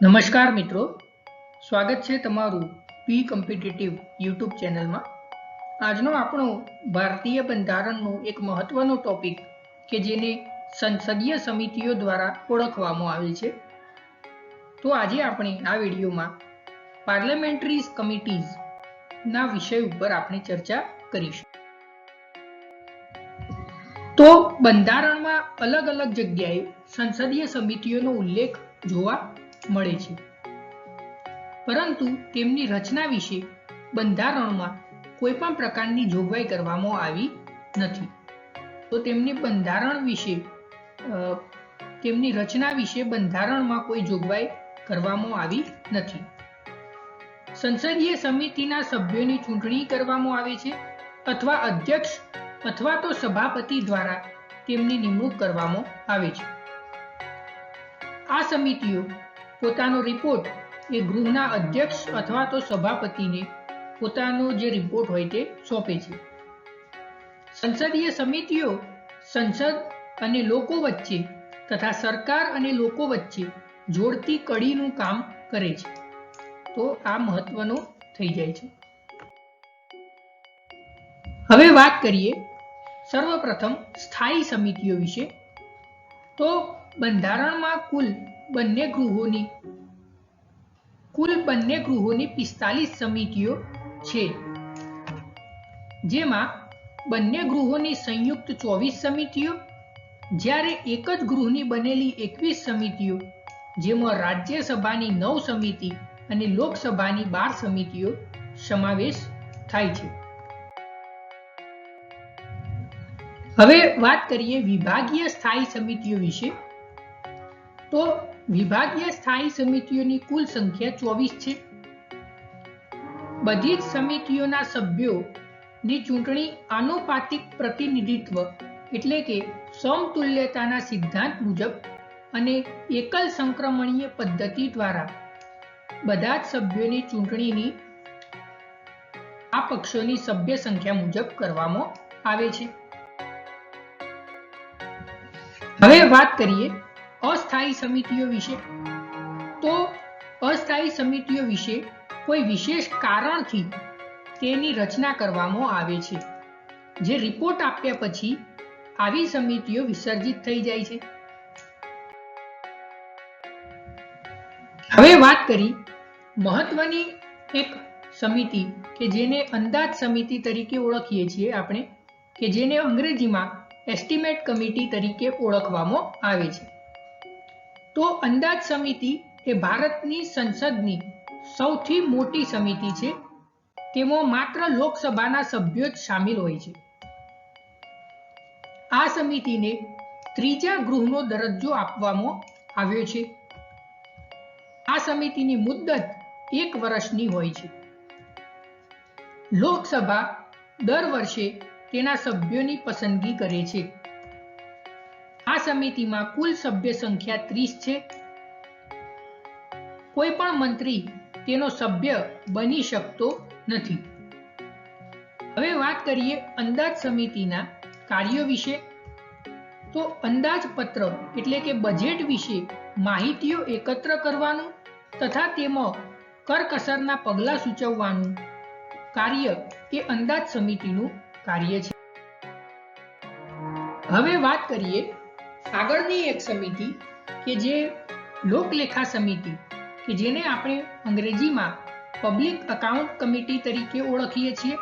નમસ્કાર મિત્રો, સ્વાગત છે તમારું પી કોમ્પિટિટિવ યુટ્યુબ ચેનલમાં। આજનો આપણો ભારતીય બંધારણનો એક મહત્વનો ટોપિક કે જેને સંસદીય સમિતિઓ દ્વારા ઓળખવામાં આવે છે। તો આજે આપણે આ વિડીયોમાં પાર્લામેન્ટરી કમિટીઝના વિષય ઉપર આપણે ચર્ચા કરીશું। તો બંધારણમાં અલગ અલગ જગ્યાએ સંસદીય સમિતિઓનો ઉલ્લેખ જોવા મળે છે, પરંતુ તેમની રચના વિશે બંધારણમાં કોઈ પણ પ્રકારની જોગવાઈ કરવામાં આવી નથી। તો તેમની રચના વિશે બંધારણમાં કોઈ જોગવાઈ કરવામાં આવી નથી। સંસદીય સમિતિના સભ્યોની ચૂંટણી કરવામાં આવે છે અથવા અધ્યક્ષ અથવા તો સભાપતિ દ્વારા તેમની નિમણૂક કરવામાં આવે છે। આ સમિતિઓ પોતાનો રિપોર્ટ એ ગૃહના અધ્યક્ષ અથવા તો સભાપતિને પોતાનો જે રિપોર્ટ હોય તે સોંપે છે। સંસદીય સમિતિઓ સંસદ અને લોકો વચ્ચે તથા સરકાર અને લોકો વચ્ચે જોડતી કડીનું કામ કરે છે। તો આ મહત્વનો થઈ જાય છે। હવે વાત કરીએ સર્વપ્રથમ સ્થાયી સમિતિઓ વિશે। તો બંધારણમાં કુલ બંને ગૃહોની 45 સમિતિઓ છે, જેમાં બંને ગૃહોની સંયુક્ત 24 સમિતિઓ, જ્યારે એક જ ગૃહની બનેલી 21 સમિતિઓ, જેમાં રાજ્યસભાની 9 સમિતિ અને લોકસભાની 12 સમિતિઓ સમાવેશ થાય છે। હવે વાત કરીએ વિભાગીય સ્થાયી સમિતિઓ વિશે। તો વિભાગીય સ્થાયી સમિતિઓની કુલ સંખ્યા 24 છે। બધી જ સમિતિઓના સભ્યોની ચૂંટણી આનુપાતિક પ્રતિનિધિત્વ એટલે કે સમતુલ્યતાના સિદ્ધાંત મુજબ અને એકલ સંક્રમણીય પદ્ધતિ દ્વારા બધા જ સભ્યોની ચૂંટણીની આ પક્ષોની સભ્ય સંખ્યા મુજબ કરવામાં આવે છે। હવે વાત કરીએ અસ્થાયી સમિતિઓ વિશે। તો અસ્થાયી સમિતિઓ વિશે કોઈ વિશેષ કારણથી તેની રચના કરવામાં આવે છે, જે રિપોર્ટ આપ્યા પછી આવી સમિતિઓ વિસર્જિત થઈ જાય છે। હવે વાત કરી મહત્વની એક સમિતિ કે જેને અંદાજ સમિતિ તરીકે ઓળખીએ છીએ આપણે, કે જેને અંગ્રેજીમાં એસ્ટિમેટ કમિટી તરીકે ઓળખવામાં આવે છે। તો અંદાજ સમિતિ એ ભારતની સંસદની સૌથી મોટી સમિતિ છે। તેમાં માત્ર લોકસભાના સભ્યો જ શામિલ હોય છે। આ સમિતિને ત્રીજા ગૃહનો દરજ્જો આપવામાં આવ્યો છે। આ સમિતિની મુદ્દત 1 વર્ષની હોય છે। લોકસભા દર વર્ષે તેના સભ્યોની પસંદગી કરે છે। આ સમિતિમાં કુલ સભ્ય સંખ્યા 30 છે। કોઈ પણ મંત્રી તેનો સભ્ય બની શકતો નથી। હવે વાત કરીએ અંદાજ સમિતિના કાર્યો વિશે। તો અંદાજપત્ર એટલે કે બજેટ વિશે માહિતીઓ એકત્ર કરવાનું તથા તેમાં કરકસરના પગલાં સૂચવવાનું કાર્ય એ અંદાજ સમિતિનું કાર્ય છે। હવે વાત કરીએ આગળની એક સમિતિ કે જે લોકલેખા સમિતિ, કે જેને આપણે અંગ્રેજીમાં પબ્લિક અકાઉન્ટ કમિટી તરીકે ઓળખીએ છીએ।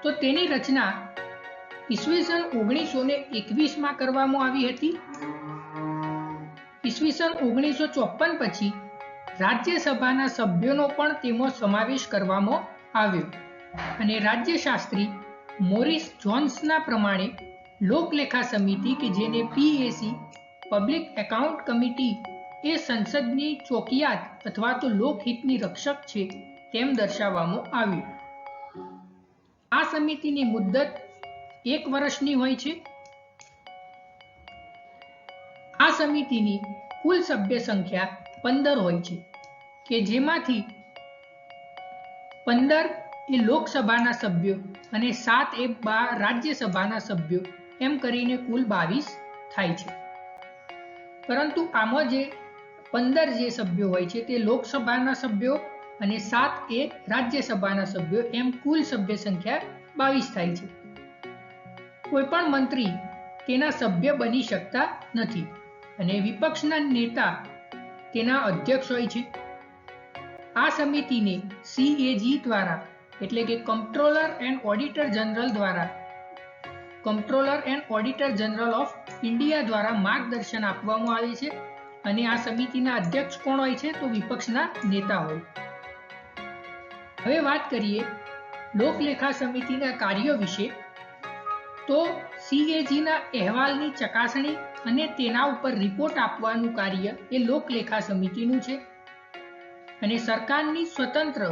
તો તેની રચના ઈસવીસન 1921માં કરવામાં આવી હતી। ઈસવીસન 1954 પછી રાજ્યસભાના સભ્યોનો પણ તેમાં સમાવેશ કરવામાં આવ્યો અને રાજ્યશાસ્ત્રી મોરિસ જોન્સના પ્રમાણે લોકલેખા સમિતિ કે જેને PAC પબ્લિક એકાઉન્ટ કમિટી એ સંસદની ચોકિયાત અથવા તો લોકહિતની રક્ષક છે તેમ દર્શાવવામાં આવ્યું। આ સમિતિની મુદ્દત 1 વર્ષની હોય છે। આ સમિતિની કુલ સભ્ય સંખ્યા 15 હોય છે, કે જેમાંથી 15 એ લોકસભાના સભ્યો અને 7 એ રાજ્યસભાના સભ્યો, એમ કરીને કુલ 22 થાય છે। પરંતુ આમાં જે 15 જે સભ્યો હોય છે તે લોકસભાના સભ્યો અને 7 એ રાજ્યસભાના સભ્યો, એમ કુલ સભ્ય સંખ્યા 22 થાય છે. કોઈ પણ મંત્રી તેના સભ્ય બની શકતા નથી અને વિપક્ષના નેતા તેના અધ્યક્ષ હોય છે. આ સમિતિને CAG દ્વારા એટલે કે કંટ્રોલર એન્ડ ઓડિટર જનરલ દ્વારા controller and auditor general of India દ્વારા માર્ગદર્શન આપવામાં આવે છે અને આ સમિતિના અધ્યક્ષ કોણ હોય છે? તો વિપક્ષના નેતા હોય. હવે વાત કરીએ લોકલેખા સમિતિના કાર્યો વિશે. તો CAG ના અહેવાલની ચકાસણી અને તેના ઉપર રિપોર્ટ આપવાનું કાર્ય એ લોકલેખા સમિતિનું છે અને સરકારની સ્વતંત્ર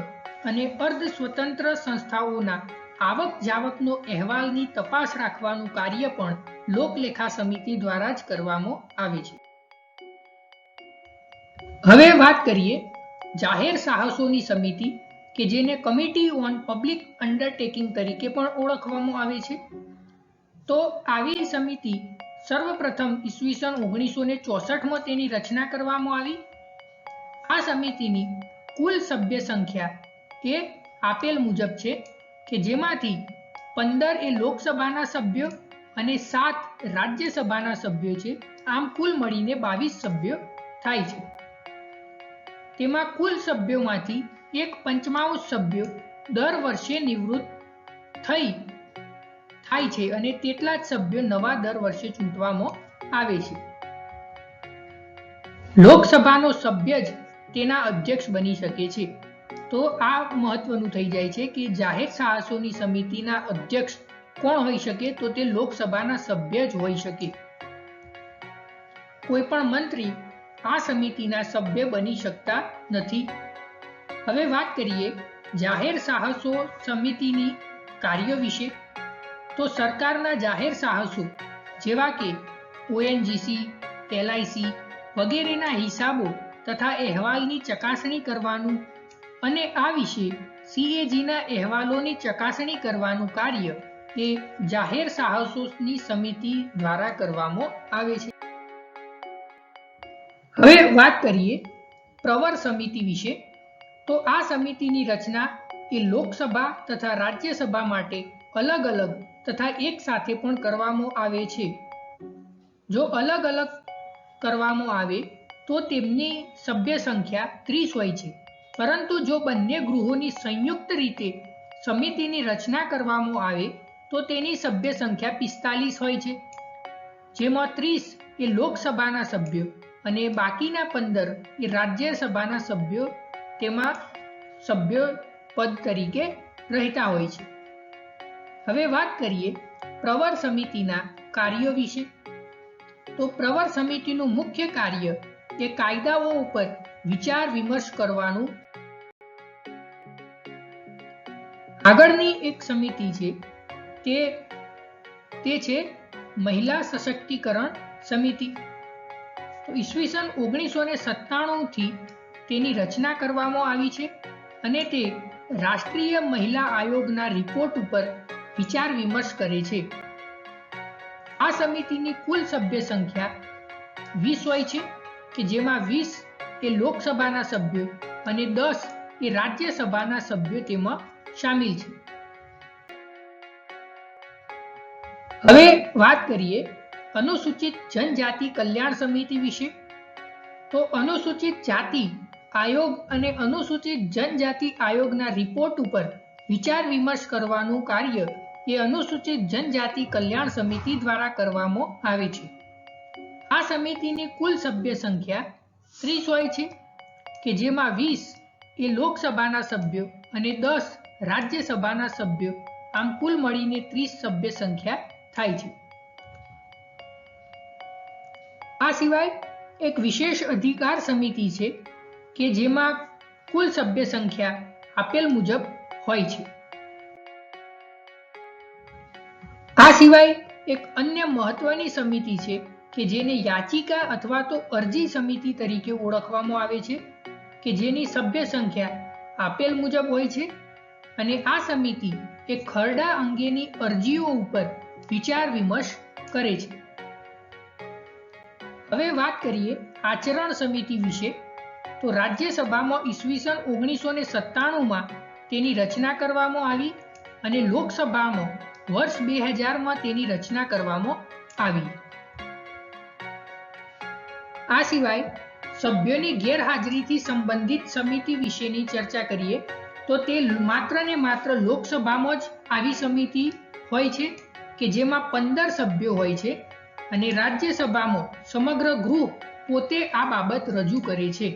અને અર્ધ સ્વતંત્ર સંસ્થાઓના આવક જાવકનો અહેવાલની તપાસ રાખવાનું કાર્ય પણ લોકલેખા સમિતિ દ્વારા જ કરવામાં આવે છે. હવે વાત કરીએ જાહેર સાહસોની સમિતિ કે જેને કમિટી ઓન પબ્લિક અન્ડરટેકિંગ તરીકે પણ ઓળખવામાં આવે છે. તો આવી સમિતિ સર્વપ્રથમ ઈસવીસન 1964માં તેની રચના કરવામાં આવી. આ સમિતિની કુલ સભ્ય સંખ્યા એ આપેલ મુજબ છે કે જેમાંથી 15 એ લોકસભાના સભ્યો અને 7 રાજ્યસભાના સભ્યો છે. આમ કુલ મળીને 22 સભ્યો થાય છે. તેમાં કુલ સભ્યોમાંથી એક પંચમાંશ સભ્યો દર વર્ષે નિવૃત્ત થાય છે અને તેટલા જ સભ્યો નવા દર વર્ષે ચૂંટવામાં આવે છે. લોકસભાનો સભ્ય જ તેના અધ્યક્ષ બની શકે છે. તો આ મહત્વનું થઈ જાય છે કે જાહેર સાહસોની સમિતિના અધ્યક્ષ કોણ હોઈ શકે? તો તે લોકસભાના સભ્ય જ હોઈ શકે. કોઈ પણ મંત્રી આ સમિતિના સભ્ય બની શકતા નથી. હવે વાત કરીએ જાહેર સાહસો સમિતિની કાર્યો વિશે. તો સરકારના જાહેર સાહસો જેવા કે ONGC, LIC વગેરેના હિસાબો તથા અહેવાલની ચકાસણી કરવાનું અને આ વિશે CAGના અહેવાલોની ચકાસણી કરવાનું કાર્ય એ જાહેર સાહસોની સમિતિ દ્વારા કરવામાં આવે છે. હવે વાત કરીએ પ્રવર સમિતિ વિશે. તો આ સમિતિની રચના એ લોકસભા તથા રાજ્યસભા માટે અલગ અલગ તથા એક સાથે પણ કરવામાં આવે છે. જો અલગ અલગ કરવામાં આવે તો તેમની સભ્ય સંખ્યા 30 હોય છે, પરંતુ જો બંને ગૃહોની સંયુક્ત રીતે સમિતિની રચના કરવામાં આવે તો તેની સભ્ય સંખ્યા 45 હોય છે, જેમાં 30 એ લોકસભાના સભ્યો અને બાકીના 15 એ રાજ્યસભાના સભ્યો તેમાં સભ્ય પદ તરીકે રહેતા હોય છે. હવે વાત કરીએ પ્રવર સમિતિના કાર્યો વિશે. તો પ્રવર સમિતિનું મુખ્ય કાર્ય એ કાયદાઓ ઉપર વિચાર વિમર્શ કરવાનું. આગળની એક સમિતિ છે તે છે મહિલા સશક્તિકરણ સમિતિ. તો ઈસવીસન 1997 થી તેની રચના કરવામાં આવી છે અને તે રાષ્ટ્રીય મહિલા આયોગના રિપોર્ટ ઉપર વિચાર વિમર્શ કરે છે. આ સમિતિની કુલ સભ્ય સંખ્યા 20 હોય છે કે જેમાં 20 એ લોકસભાના સભ્યો અને 10 એ રાજ્યસભાના સભ્યો તેમાં શામિલ છે. હવે વાત કરીએ અનુસૂચિત જનજાતિ કલ્યાણ સમિતિ વિશે. તો અનુસૂચિત જાતિ આયોગ અને અનુસૂચિત જનજાતિ આયોગના રિપોર્ટ ઉપર વિચાર વિમર્શ કરવાનું કાર્ય એ અનુસૂચિત જનજાતિ કલ્યાણ સમિતિ દ્વારા કરવામાં આવે છે. આ સમિતિની કુલ સભ્ય સંખ્યા 30 હોય છે કે જેમાં 20 એ લોકસભાના સભ્યો અને 10 રાજ્યસભાના સભ્યો, આમ કુલ મળીને 30 સભ્ય સંખ્યા થાય છે. આ સિવાય એક વિશેષ અધિકાર સમિતિ છે કે જેમાં કુલ સભ્ય સંખ્યા આપેલ મુજબ હોય છે. આ સિવાય એક અન્ય મહત્વની સમિતિ છે કે જેને યાચિકા અથવા તો અરજી સમિતિ તરીકે ઓળખવામાં આવે છે કે જેની સભ્ય સંખ્યા આપેલ મુજબ હોય છે અને આ સમિતિ એ ખરડા અંગેની અરજીઓ ઉપર વિચાર વિમર્શ કરે છે. હવે વાત કરીએ આચરણ સમિતિ વિશે. તો રાજ્યસભામાં ઈસવીસન 1997માં તેની રચના કરવામાં આવી અને લોકસભામાં વર્ષ 2000માં તેની રચના કરવામાં આવી. આ સિવાય સભ્યોની ગેરહાજરીથી સંબંધિત સમિતિ વિશેની ચર્ચા કરીએ તો તે માત્ર ને માત્ર લોકસભામાં જ આવી સમિતિ હોય છે કે જેમાં 15 સભ્યો હોય છે અને રાજ્યસભામાં સમગ્ર ગૃહ પોતે આ બાબત રજૂ કરે છે.